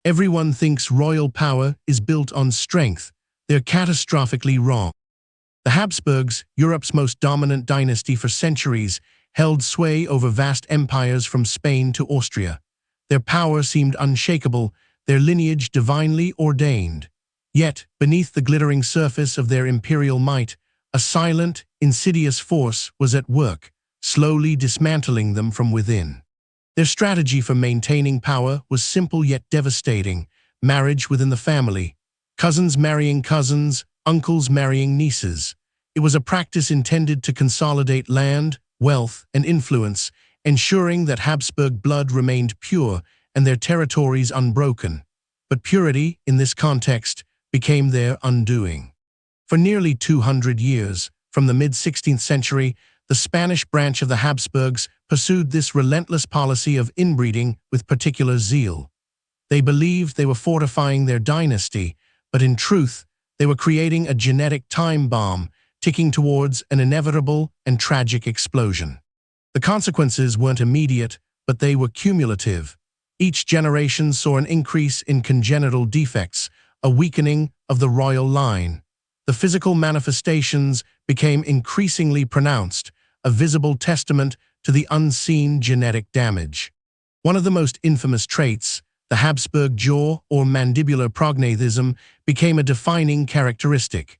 Everyone thinks royal power is built on strength. They're catastrophically wrong. The Habsburgs, Europe's most dominant dynasty for centuries, held sway over vast empires from Spain to Austria. Their power seemed unshakable, their lineage divinely ordained. Yet, beneath the glittering surface of their imperial might, a silent, insidious force was at work, slowly dismantling them from within. Their strategy for maintaining power was simple yet devastating: marriage within the family. Cousins marrying cousins, uncles marrying nieces. It was a practice intended to consolidate land, wealth, and influence, ensuring that Habsburg blood remained pure and their territories unbroken. But purity, in this context, became their undoing. For nearly 200 years, from the mid-16th century, the Spanish branch of the Habsburgs pursued this relentless policy of inbreeding with particular zeal. They believed they were fortifying their dynasty, but in truth, they were creating a genetic time bomb, ticking towards an inevitable and tragic explosion. The consequences weren't immediate, but they were cumulative. Each generation saw an increase in congenital defects, a weakening of the royal line. The physical manifestations became increasingly pronounced, a visible testament to the unseen genetic damage. One of the most infamous traits, the Habsburg jaw or mandibular prognathism, became a defining characteristic.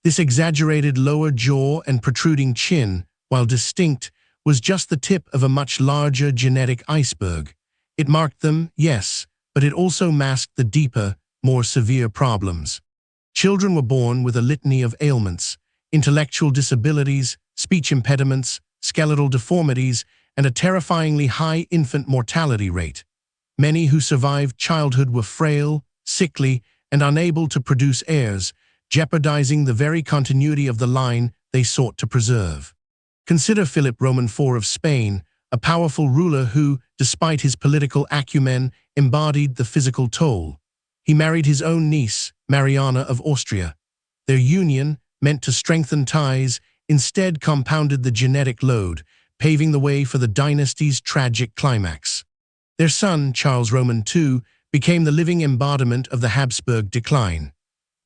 This exaggerated lower jaw and protruding chin, while distinct, was just the tip of a much larger genetic iceberg. It marked them, yes, but it also masked the deeper, more severe problems. Children were born with a litany of ailments: intellectual disabilities, speech impediments, skeletal deformities, and a terrifyingly high infant mortality rate. Many who survived childhood were frail, sickly, and unable to produce heirs, jeopardizing the very continuity of the line they sought to preserve. Consider Philip Roman IV of Spain, a powerful ruler who, despite his political acumen, embodied the physical toll. He married his own niece, Mariana of Austria. Their union, meant to strengthen ties, instead compounded the genetic load, paving the way for the dynasty's tragic climax. Their son, Charles Roman II, became the living embodiment of the Habsburg decline.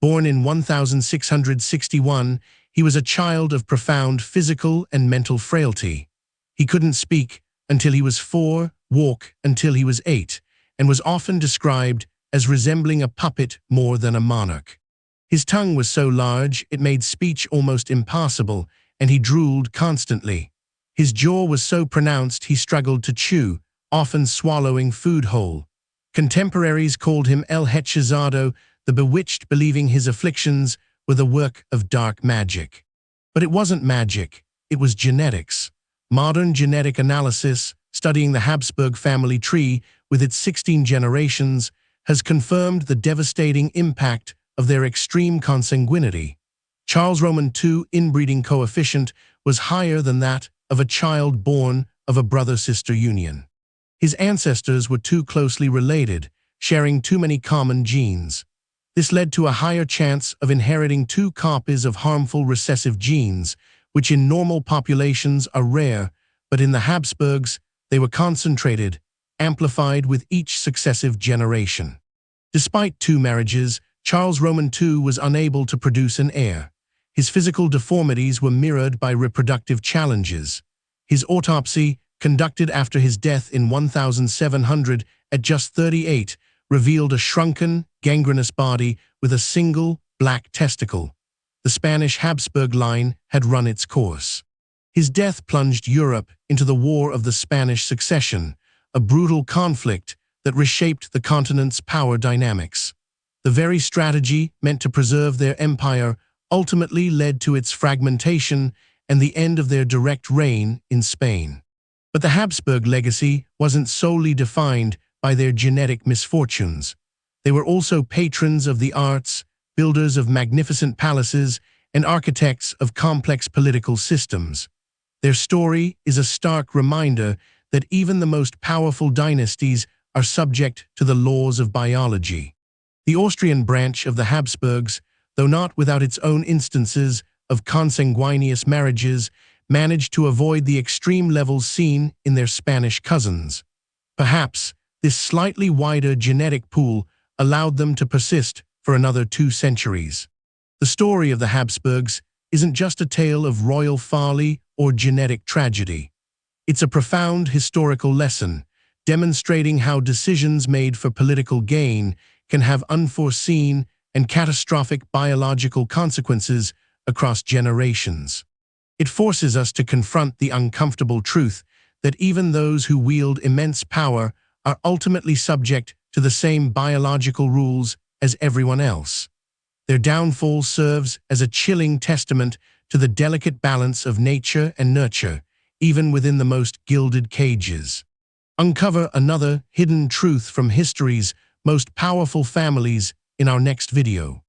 Born in 1661, he was a child of profound physical and mental frailty. He couldn't speak until he was 4, walk until he was 8, and was often described as resembling a puppet more than a monarch. His tongue was so large it made speech almost impossible, and he drooled constantly. His jaw was so pronounced he struggled to chew, often swallowing food whole. Contemporaries called him El Hechizado, the bewitched, believing his afflictions were the work of dark magic. But it wasn't magic, it was genetics. Modern genetic analysis, studying the Habsburg family tree with its 16 generations, has confirmed the devastating impact of their extreme consanguinity. Charles Roman II inbreeding coefficient was higher than that of a child born of a brother-sister union. His ancestors were too closely related, sharing too many common genes. This led to a higher chance of inheriting 2 copies of harmful recessive genes, which in normal populations are rare, but in the Habsburgs, they were concentrated, amplified with each successive generation. Despite 2 marriages, Charles Roman II was unable to produce an heir. His physical deformities were mirrored by reproductive challenges. His autopsy, conducted after his death in 1700 at just 38, revealed a shrunken, gangrenous body with a single, black testicle. The Spanish Habsburg line had run its course. His death plunged Europe into the War of the Spanish Succession, a brutal conflict that reshaped the continent's power dynamics. The very strategy meant to preserve their empire ultimately led to its fragmentation and the end of their direct reign in Spain. But the Habsburg legacy wasn't solely defined by their genetic misfortunes. They were also patrons of the arts, builders of magnificent palaces, and architects of complex political systems. Their story is a stark reminder that even the most powerful dynasties are subject to the laws of biology. The Austrian branch of the Habsburgs, though not without its own instances of consanguineous marriages, managed to avoid the extreme levels seen in their Spanish cousins. Perhaps this slightly wider genetic pool allowed them to persist for another 2 centuries. The story of the Habsburgs isn't just a tale of royal folly or genetic tragedy. It's a profound historical lesson, demonstrating how decisions made for political gain can have unforeseen and catastrophic biological consequences across generations. It forces us to confront the uncomfortable truth that even those who wield immense power are ultimately subject to the same biological rules as everyone else. Their downfall serves as a chilling testament to the delicate balance of nature and nurture, even within the most gilded cages. Uncover another hidden truth from history's most powerful families in our next video.